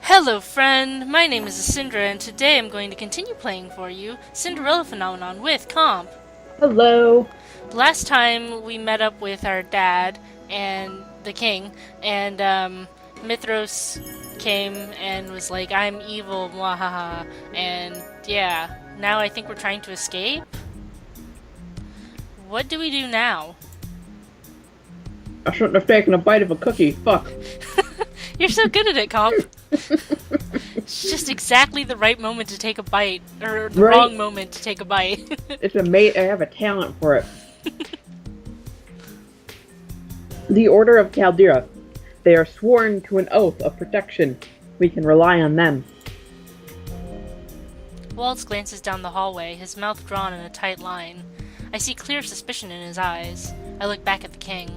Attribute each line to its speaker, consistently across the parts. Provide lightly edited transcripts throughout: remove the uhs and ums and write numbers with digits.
Speaker 1: Hello friend, my name is Cinderella and today I'm going to continue playing for you Cinderella Phenomenon with Comp.
Speaker 2: Hello.
Speaker 1: Last time we met up with our dad and the king, and Mithros came and was like, I'm evil, mwahaha, and yeah, now I think we're trying to escape? What do we do now?
Speaker 2: I shouldn't have taken a bite of a cookie. Fuck.
Speaker 1: You're so good at it, Comp. It's just exactly the right moment to take a bite, or the
Speaker 2: Right.
Speaker 1: wrong moment to take a bite.
Speaker 2: It's I have a talent for it. The Order of Caldera. They are sworn to an oath of protection. We can rely on them.
Speaker 1: Waltz glances down the hallway, his mouth drawn in a tight line. I see clear suspicion in his eyes. I look back at the king.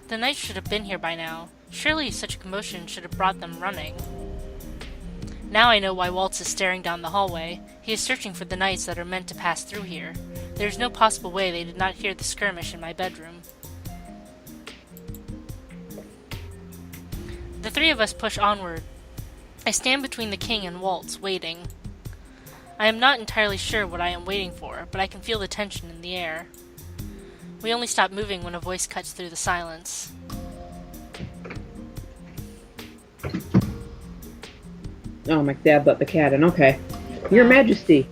Speaker 1: The knights should have been here by now. Surely such a commotion should have brought them running. Now I know why Waltz is staring down the hallway. He is searching for the knights that are meant to pass through here. There is no possible way they did not hear the skirmish in my bedroom. The three of us push onward. I stand between the king and Waltz, waiting. I am not entirely sure what I am waiting for, but I can feel the tension in the air. We only stop moving when a voice cuts through the silence.
Speaker 2: Oh, my dad let the cat in. Okay. Your Majesty.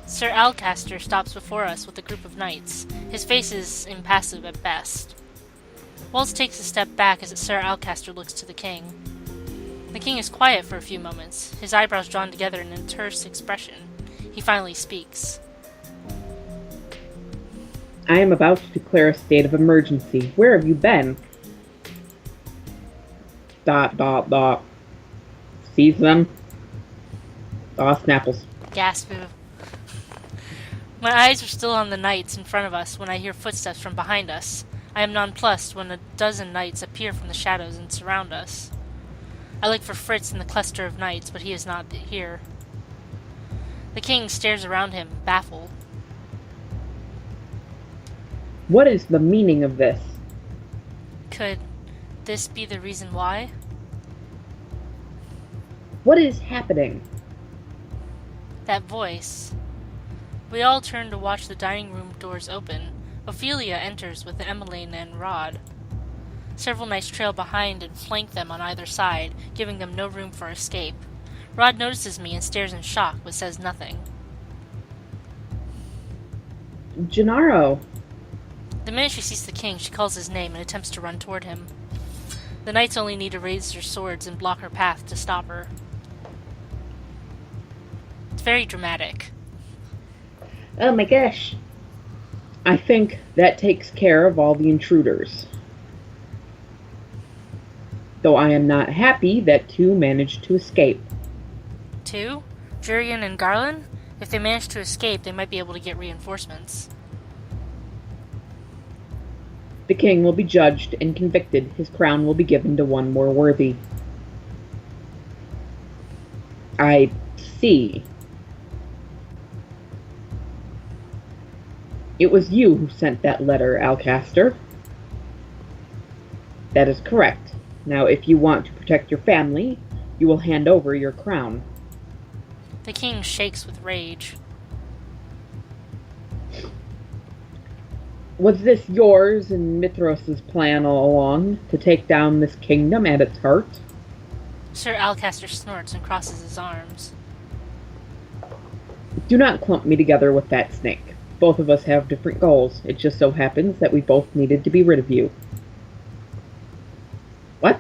Speaker 1: Sir Alcaster stops before us with a group of knights. His face is impassive at best. Waltz takes a step back as Sir Alcaster looks to the king. The king is quiet for a few moments, his eyebrows drawn together in a terse expression. He finally speaks.
Speaker 2: I am about to declare a state of emergency. Where have you been? ... Seize them. Snapples.
Speaker 1: Gasp. My eyes are still on the knights in front of us when I hear footsteps from behind us. I am nonplussed when a dozen knights appear from the shadows and surround us. I look for Fritz in the cluster of knights, but he is not here. The king stares around him, baffled.
Speaker 2: What is the meaning of this?
Speaker 1: Could this be the reason why?
Speaker 2: What is happening?
Speaker 1: That voice. We all turn to watch the dining room doors open. Ophelia enters with Emmeline and Rod. Several knights trail behind and flank them on either side, giving them no room for escape. Rod notices me and stares in shock, but says nothing.
Speaker 2: Gennaro.
Speaker 1: The minute she sees the king, she calls his name and attempts to run toward him. The knights only need to raise their swords and block her path to stop her. It's very dramatic.
Speaker 2: Oh my gosh. I think that takes care of all the intruders. Though I am not happy that two managed to escape.
Speaker 1: Two? Jurian and Garland? If they manage to escape, they might be able to get reinforcements.
Speaker 2: The king will be judged and convicted. His crown will be given to one more worthy. I see. It was you who sent that letter, Alcaster. That is correct. Now, if you want to protect your family, you will hand over your crown.
Speaker 1: The king shakes with rage.
Speaker 2: Was this yours and Mithros's plan all along, to take down this kingdom at its heart?
Speaker 1: Sir Alcaster snorts and crosses his arms.
Speaker 2: Do not clump me together with that snake. Both of us have different goals. It just so happens that we both needed to be rid of you. What?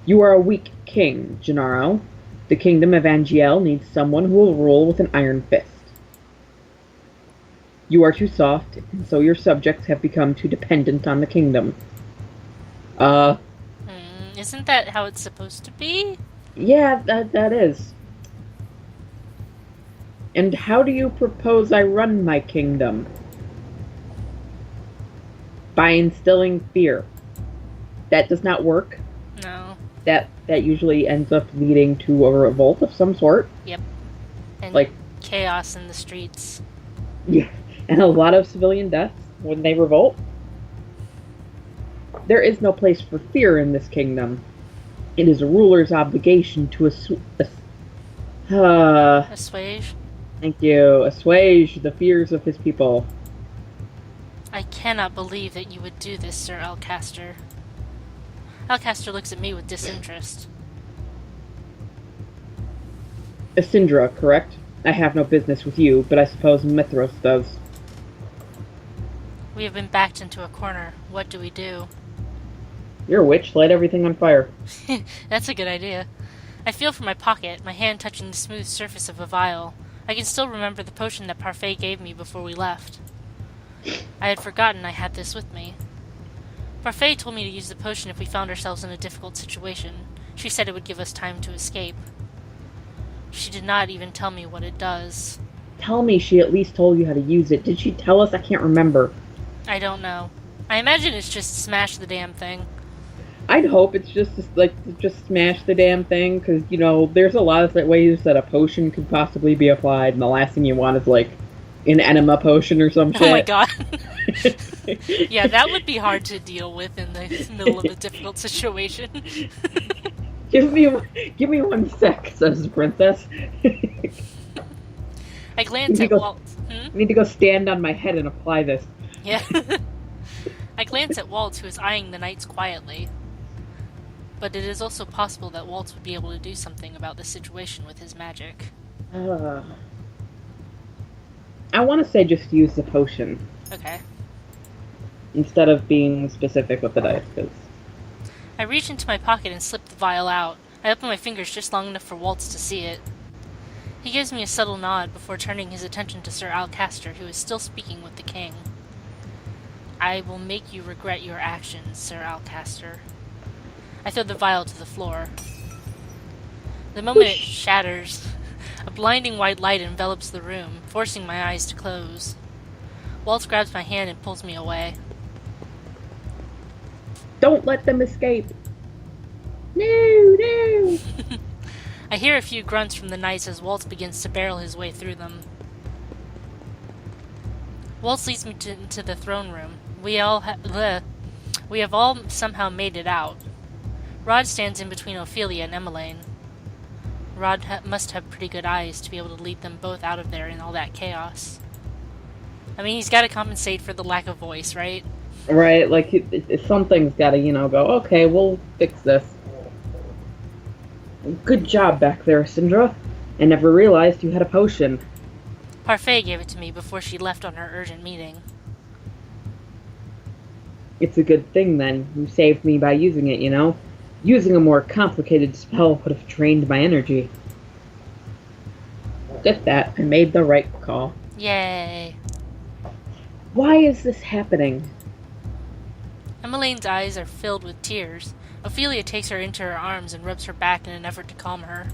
Speaker 2: You are a weak king, Gennaro. The kingdom of Angiel needs someone who will rule with an iron fist. You are too soft, and so your subjects have become too dependent on the kingdom.
Speaker 1: Isn't that how it's supposed to be?
Speaker 2: Yeah, that is. And how do you propose I run my kingdom? By instilling fear. That does not work.
Speaker 1: No.
Speaker 2: That usually ends up leading to a revolt of some sort.
Speaker 1: Yep. And
Speaker 2: Like,
Speaker 1: chaos in the streets.
Speaker 2: yeah, and a lot of civilian deaths when they revolt. There is no place for fear in this kingdom. It is a ruler's obligation to
Speaker 1: Assuage?
Speaker 2: thank you, assuage the fears of his people.
Speaker 1: I cannot believe that you would do this, Sir Alcaster. Alcaster looks at me with disinterest.
Speaker 2: Asindra, correct? I have no business with you, but I suppose Mithras does.
Speaker 1: We have been backed into a corner. What do we do?
Speaker 2: You're a witch, light everything on fire.
Speaker 1: That's a good idea. I feel for my pocket, my hand touching the smooth surface of a vial. I can still remember the potion that Parfait gave me before we left. I had forgotten I had this with me. Parfait told me to use the potion if we found ourselves in a difficult situation. She said it would give us time to escape. She did not even tell me what it does.
Speaker 2: Tell me she at least told you how to use it. Did she tell us? I can't remember.
Speaker 1: I don't know. I imagine it's just smash the damn thing.
Speaker 2: I'd hope it's just like to just smash the damn thing, because there's a lot of ways that a potion could possibly be applied, and the last thing you want is like an enema potion or some shit.
Speaker 1: Oh my god. Yeah, that would be hard to deal with in the middle of a difficult situation.
Speaker 2: Give me 1 sec, says the princess.
Speaker 1: I glance at Walt.
Speaker 2: I need to go stand on my head and apply this.
Speaker 1: Yeah. I glance at Walt, who is eyeing the knights quietly. But it is also possible that Walt would be able to do something about the situation with his magic.
Speaker 2: I want to say just use the potion.
Speaker 1: Okay.
Speaker 2: Instead of being specific with the dice, because...
Speaker 1: I reach into my pocket and slip the vial out. I open my fingers just long enough for Waltz to see it. He gives me a subtle nod before turning his attention to Sir Alcaster, who is still speaking with the king. I will make you regret your actions, Sir Alcaster. I throw the vial to the floor. The moment it shatters, a blinding white light envelops the room, forcing my eyes to close. Waltz grabs my hand and pulls me away.
Speaker 2: Don't let them escape! No!
Speaker 1: I hear a few grunts from the knights as Waltz begins to barrel his way through them. Waltz leads me into the throne room. We have all somehow made it out. Rod stands in between Ophelia and Emmeline. Rod must have pretty good eyes to be able to lead them both out of there in all that chaos. I mean, he's got to compensate for the lack of voice, right?
Speaker 2: Right, like, something's got to, go, okay, we'll fix this. Good job back there, Sindra. I never realized you had a potion.
Speaker 1: Parfait gave it to me before she left on her urgent meeting.
Speaker 2: It's a good thing, then. You saved me by using it, Using a more complicated spell would have drained my energy. Get that. I made the right call.
Speaker 1: Yay.
Speaker 2: Why is this happening?
Speaker 1: Emmeline's eyes are filled with tears. Ophelia takes her into her arms and rubs her back in an effort to calm her.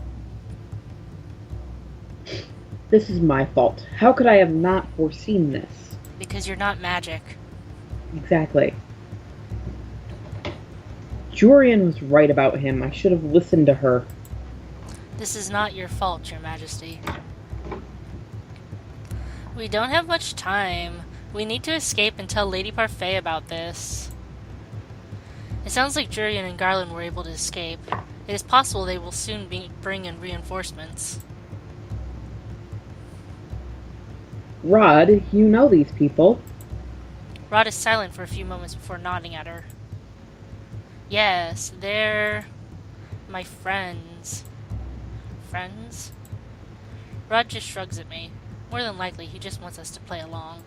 Speaker 2: This is my fault. How could I have not foreseen this?
Speaker 1: Because you're not magic.
Speaker 2: Exactly. Jorian was right about him. I should have listened to her.
Speaker 1: This is not your fault, Your Majesty. We don't have much time. We need to escape and tell Lady Parfait about this. It sounds like Jurian and Garland were able to escape. It is possible they will soon bring in reinforcements.
Speaker 2: Rod, you know these people.
Speaker 1: Rod is silent for a few moments before nodding at her. Yes, they're my friends. Friends? Rod just shrugs at me. More than likely, he just wants us to play along.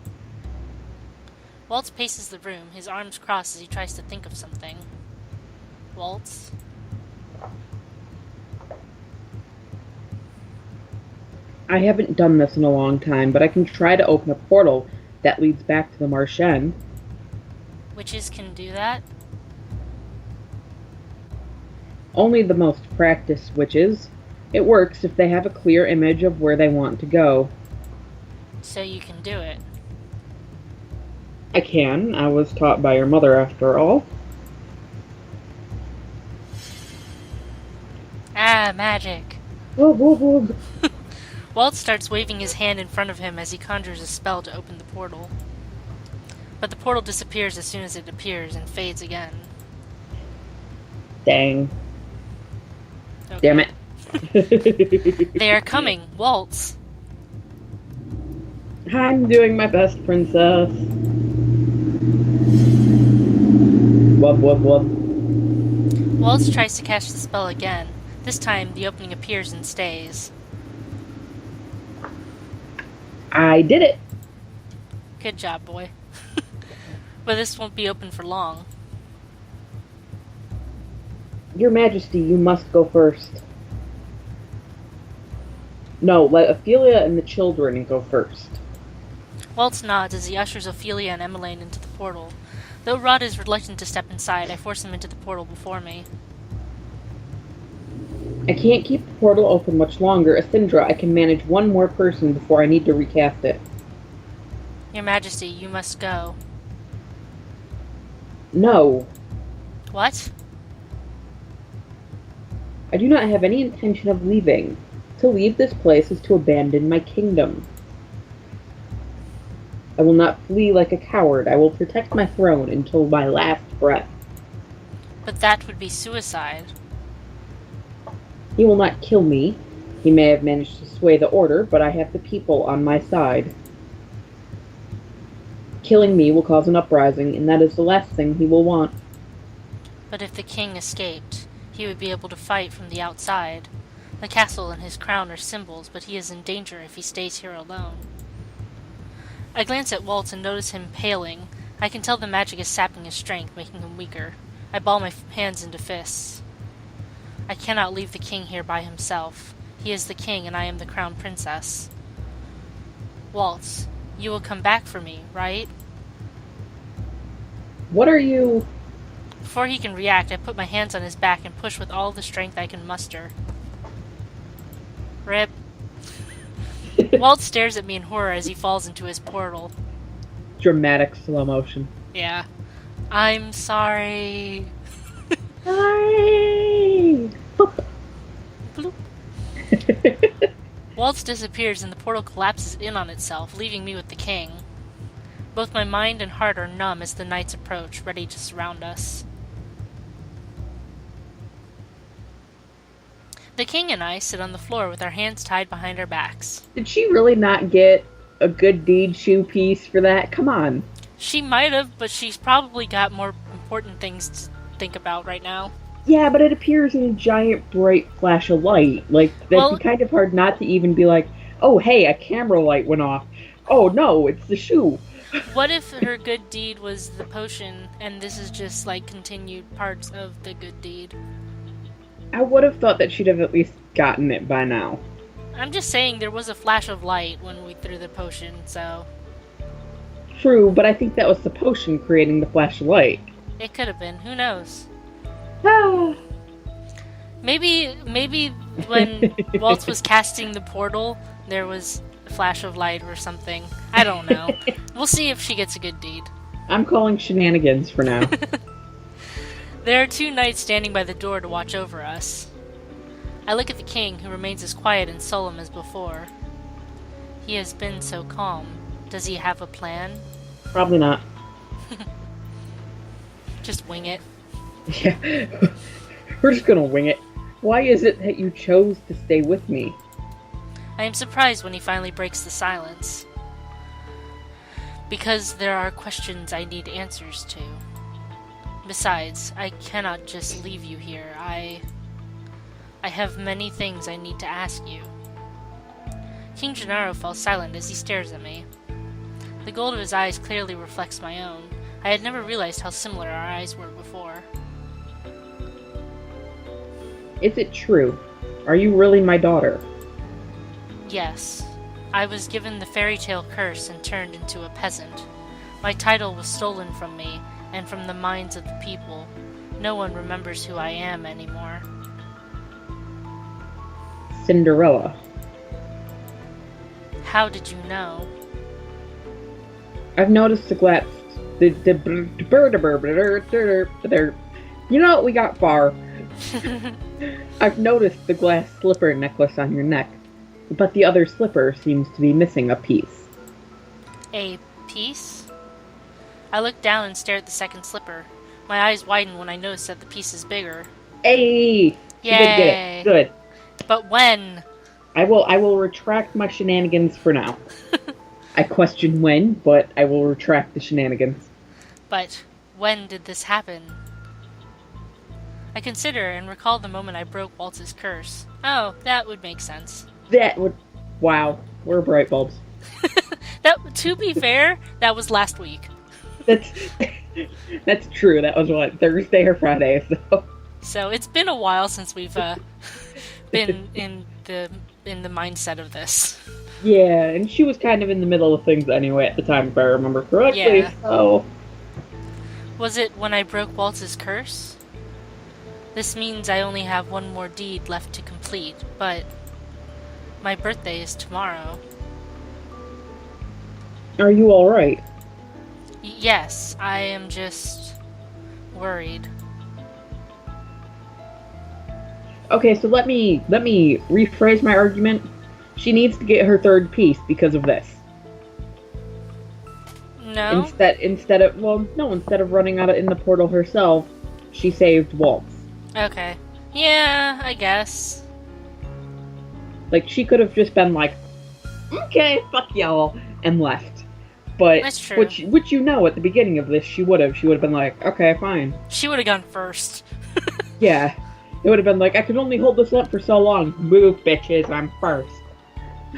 Speaker 1: Waltz paces the room, his arms crossed as he tries to think of something. Waltz?
Speaker 2: I haven't done this in a long time, but I can try to open a portal that leads back to the Marchen.
Speaker 1: Witches can do that?
Speaker 2: Only the most practiced witches. It works if they have a clear image of where they want to go.
Speaker 1: So you can do it.
Speaker 2: I can. I was taught by your mother, after all.
Speaker 1: Ah, magic.
Speaker 2: Whoop, whoop, whoop.
Speaker 1: Walt starts waving his hand in front of him as he conjures a spell to open the portal. But the portal disappears as soon as it appears and fades again.
Speaker 2: Dang.
Speaker 1: Okay.
Speaker 2: Damn it.
Speaker 1: They are coming. Waltz.
Speaker 2: I'm doing my best, princess. Wub, wub, wub.
Speaker 1: Waltz tries to cast the spell again. This time, the opening appears and stays.
Speaker 2: I did it.
Speaker 1: Good job, boy. But this won't be open for long.
Speaker 2: Your Majesty, you must go first. No, let Ophelia and the children go first.
Speaker 1: Waltz nods as he ushers Ophelia and Emmeline into the portal. Though Rod is reluctant to step inside, I force him into the portal before me.
Speaker 2: I can't keep the portal open much longer. Asindra, I can manage one more person before I need to recast it.
Speaker 1: Your Majesty, you must go.
Speaker 2: No.
Speaker 1: What?
Speaker 2: I do not have any intention of leaving. To leave this place is to abandon my kingdom. I will not flee like a coward. I will protect my throne until my last breath.
Speaker 1: But that would be suicide.
Speaker 2: He will not kill me. He may have managed to sway the order, but I have the people on my side. Killing me will cause an uprising, and that is the last thing he will want.
Speaker 1: But if the king escaped, he would be able to fight from the outside. The castle and his crown are symbols, but he is in danger if he stays here alone. I glance at Waltz and notice him paling. I can tell the magic is sapping his strength, making him weaker. I ball my hands into fists. I cannot leave the king here by himself. He is the king, and I am the crown princess. Waltz, you will come back for me, right?
Speaker 2: What are you...
Speaker 1: Before he can react, I put my hands on his back and push with all the strength I can muster. Rip. Waltz stares at me in horror as he falls into his portal.
Speaker 2: Dramatic slow motion.
Speaker 1: Yeah. I'm sorry.
Speaker 2: Sorry! Boop.
Speaker 1: Bloop. Waltz disappears and the portal collapses in on itself, leaving me with the king. Both my mind and heart are numb as the knights approach, ready to surround us. The king and I sit on the floor with our hands tied behind our backs.
Speaker 2: Did she really not get a good deed shoe piece for that? Come on.
Speaker 1: She might have, but she's probably got more important things to think about right now.
Speaker 2: Yeah, but it appears in a giant bright flash of light. Like, that'd be kind of hard not to even be like, oh, hey, a camera light went off. Oh, no, it's the shoe.
Speaker 1: What if her good deed was the potion, and this is just, like, continued parts of the good deed?
Speaker 2: I would have thought that she'd have at least gotten it by now.
Speaker 1: I'm just saying there was a flash of light when we threw the potion, so...
Speaker 2: True, but I think that was the potion creating the flash of light.
Speaker 1: It could have been. Who knows?
Speaker 2: Ah.
Speaker 1: Maybe when Waltz was casting the portal, there was a flash of light or something. I don't know. We'll see if she gets a good deed.
Speaker 2: I'm calling shenanigans for now.
Speaker 1: There are two knights standing by the door to watch over us. I look at the king, who remains as quiet and solemn as before. He has been so calm. Does he have a plan?
Speaker 2: Probably not.
Speaker 1: Just wing it.
Speaker 2: Yeah, we're just gonna wing it. Why is it that you chose to stay with me?
Speaker 1: I am surprised when he finally breaks the silence. Because there are questions I need answers to. Besides, I cannot just leave you here. I have many things I need to ask you. King Gennaro falls silent as he stares at me. The gold of his eyes clearly reflects my own. I had never realized how similar our eyes were before.
Speaker 2: Is it true? Are you really my daughter?
Speaker 1: Yes. I was given the fairy tale curse and turned into a peasant. My title was stolen from me, and from the minds of the people. No one remembers who I am anymore.
Speaker 2: Cinderella.
Speaker 1: How did you know?
Speaker 2: I've noticed the glass. You know what? We got far. I've noticed the glass slipper necklace on your neck, but the other slipper seems to be missing a piece.
Speaker 1: A piece? I look down and stare at the second slipper. My eyes widen when I notice that the piece is bigger.
Speaker 2: Hey, she did get it.
Speaker 1: Yay!
Speaker 2: Good.
Speaker 1: But when?
Speaker 2: I will retract my shenanigans for now. I question when, but I will retract the shenanigans.
Speaker 1: But when did this happen? I consider and recall the moment I broke Waltz's curse. Oh, that would make sense.
Speaker 2: That would. Wow, we're bright bulbs.
Speaker 1: To be fair, that was last week.
Speaker 2: That's that's true. That was what, Thursday or Friday. So
Speaker 1: So it's been a while since we've been in the mindset of this.
Speaker 2: yeah, and she was kind of in the middle of things anyway at the time, if I remember correctly.
Speaker 1: Yeah.
Speaker 2: So
Speaker 1: Was it when I broke Waltz's curse? This means I only have one more deed left to complete, but my birthday is tomorrow.
Speaker 2: are you all right?
Speaker 1: Yes, I am just worried.
Speaker 2: Okay, so let me rephrase my argument. She needs to get her third piece because of this.
Speaker 1: No?
Speaker 2: Instead of running out in the portal herself, she saved Waltz.
Speaker 1: Okay. Yeah, I guess.
Speaker 2: Like, she could have just been like, okay, fuck y'all, and left. But
Speaker 1: That's true.
Speaker 2: which you know at the beginning of this she would have been like, okay, fine.
Speaker 1: She would have gone first.
Speaker 2: Yeah. It would have been like, I could only hold this up for so long. Move, bitches, I'm first.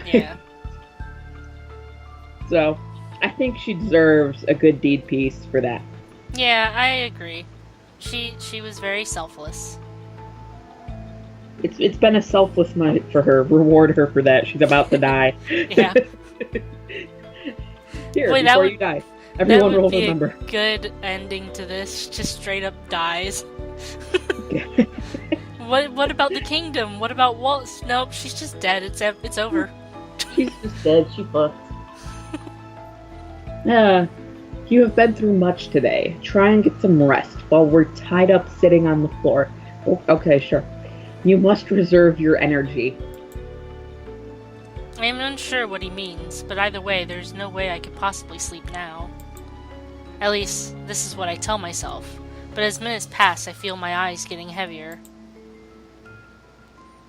Speaker 1: Yeah.
Speaker 2: So, I think she deserves a good deed piece for that.
Speaker 1: Yeah, I agree. She was very selfless.
Speaker 2: It's been a selfless night for her. Reward her for that. She's about to die.
Speaker 1: Yeah.
Speaker 2: Here,
Speaker 1: Wait,
Speaker 2: before you die. Everyone
Speaker 1: that
Speaker 2: roll
Speaker 1: would
Speaker 2: the
Speaker 1: be
Speaker 2: number.
Speaker 1: a good ending to this. Just straight up dies. What about the kingdom? What about Waltz? Nope, she's just dead. It's over.
Speaker 2: She's just dead. She fucked. You have been through much today. Try and get some rest while we're tied up sitting on the floor. Oh, okay, sure. You must reserve your energy.
Speaker 1: I am unsure what he means, but either way, there's no way I could possibly sleep now. At least, this is what I tell myself. But as minutes pass, I feel my eyes getting heavier.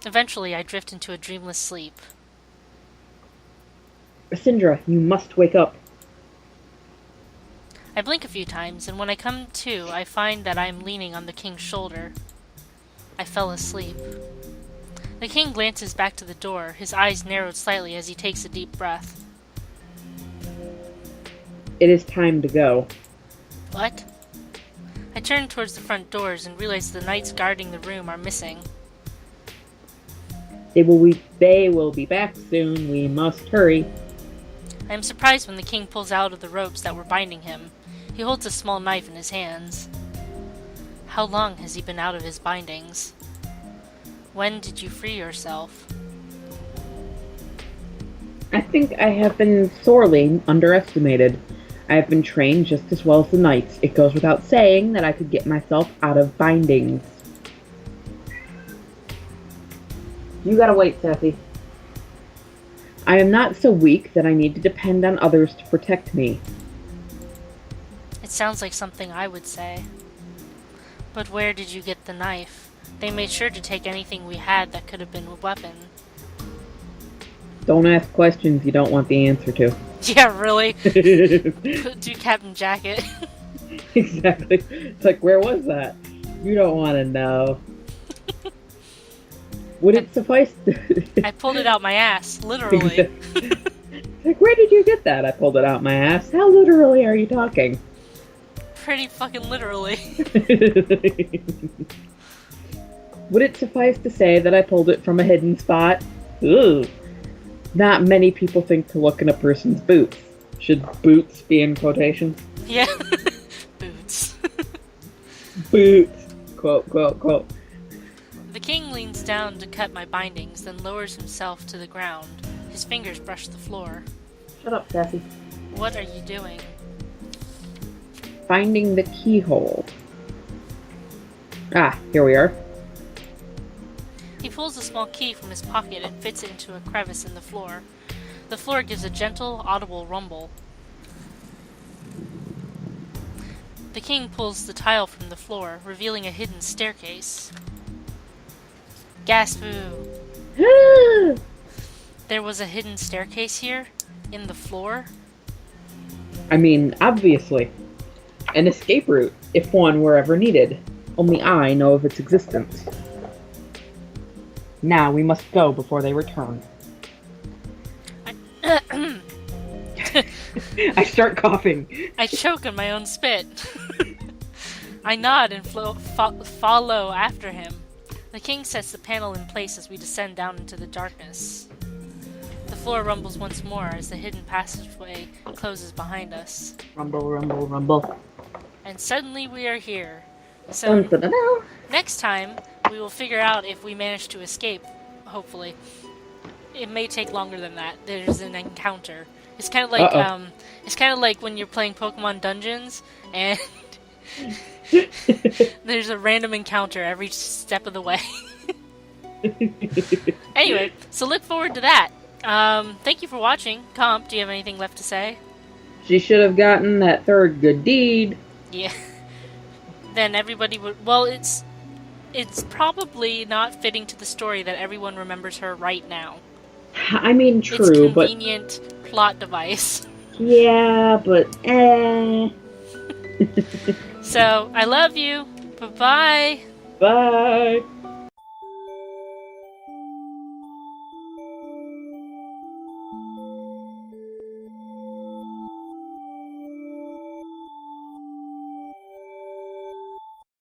Speaker 1: Eventually, I drift into a dreamless sleep.
Speaker 2: Syndra, you must wake up.
Speaker 1: I blink a few times, and when I come to, I find that I am leaning on the king's shoulder. I fell asleep. The king glances back to the door, his eyes narrowed slightly as he takes a deep breath.
Speaker 2: It is time to go.
Speaker 1: What? I turn towards the front doors and realize the knights guarding the room are missing.
Speaker 2: They will be back soon. We must hurry.
Speaker 1: I am surprised when the king pulls out of the ropes that were binding him. He holds a small knife in his hands. How long has he been out of his bindings? When did you free yourself?
Speaker 2: I think I have been sorely underestimated. I have been trained just as well as the knights. It goes without saying that I could get myself out of bindings. You gotta wait, Sassy. I am not so weak that I need to depend on others to protect me.
Speaker 1: It sounds like something I would say. But where did you get the knife? They made sure to take anything we had that could have been a weapon.
Speaker 2: Don't ask questions you don't want the answer to.
Speaker 1: Yeah, really? Do Captain Jacket.
Speaker 2: Exactly. It's like, where was that? You don't want to know. Would it suffice to...
Speaker 1: I pulled it out my ass, literally.
Speaker 2: Like, where did you get that? I pulled it out my ass. How literally are you talking?
Speaker 1: Pretty fucking literally.
Speaker 2: Would it suffice to say that I pulled it from a hidden spot? Ooh. Not many people think to look in a person's boots. Should boots be in quotation?
Speaker 1: Yeah. Boots.
Speaker 2: Boots. Quote, quote, quote.
Speaker 1: The king leans down to cut my bindings, then lowers himself to the ground. His fingers brush the floor.
Speaker 2: Shut up, Sassy.
Speaker 1: What are you doing?
Speaker 2: Finding the keyhole. Ah, here we are.
Speaker 1: He pulls a small key from his pocket and fits it into a crevice in the floor. The floor gives a gentle, audible rumble. The king pulls the tile from the floor, revealing a hidden staircase. Gaspu! There was a hidden staircase here? In the floor?
Speaker 2: I mean, obviously. An escape route, if one were ever needed. Only I know of its existence. Now we must go before they return. I start coughing.
Speaker 1: I choke on my own spit. I nod and follow after him. The king sets the panel in place as we descend down into the darkness. The floor rumbles once more as the hidden passageway closes behind us.
Speaker 2: Rumble, rumble, rumble.
Speaker 1: And suddenly we are here. So, next time, we will figure out if we manage to escape, hopefully. It may take longer than that. There's an encounter. It's kind of like when you're playing Pokemon Dungeons and there's a random encounter every step of the way. Anyway, so look forward to that. Thank you for watching. Comp, do you have anything left to say?
Speaker 2: She should have gotten that third good deed.
Speaker 1: Yeah. Then everybody would... Well, it's probably not fitting to the story that everyone remembers her right now.
Speaker 2: I mean, true,
Speaker 1: but... It's convenient plot device.
Speaker 2: Yeah, but
Speaker 1: So, I love you. Bye-bye.
Speaker 2: Bye.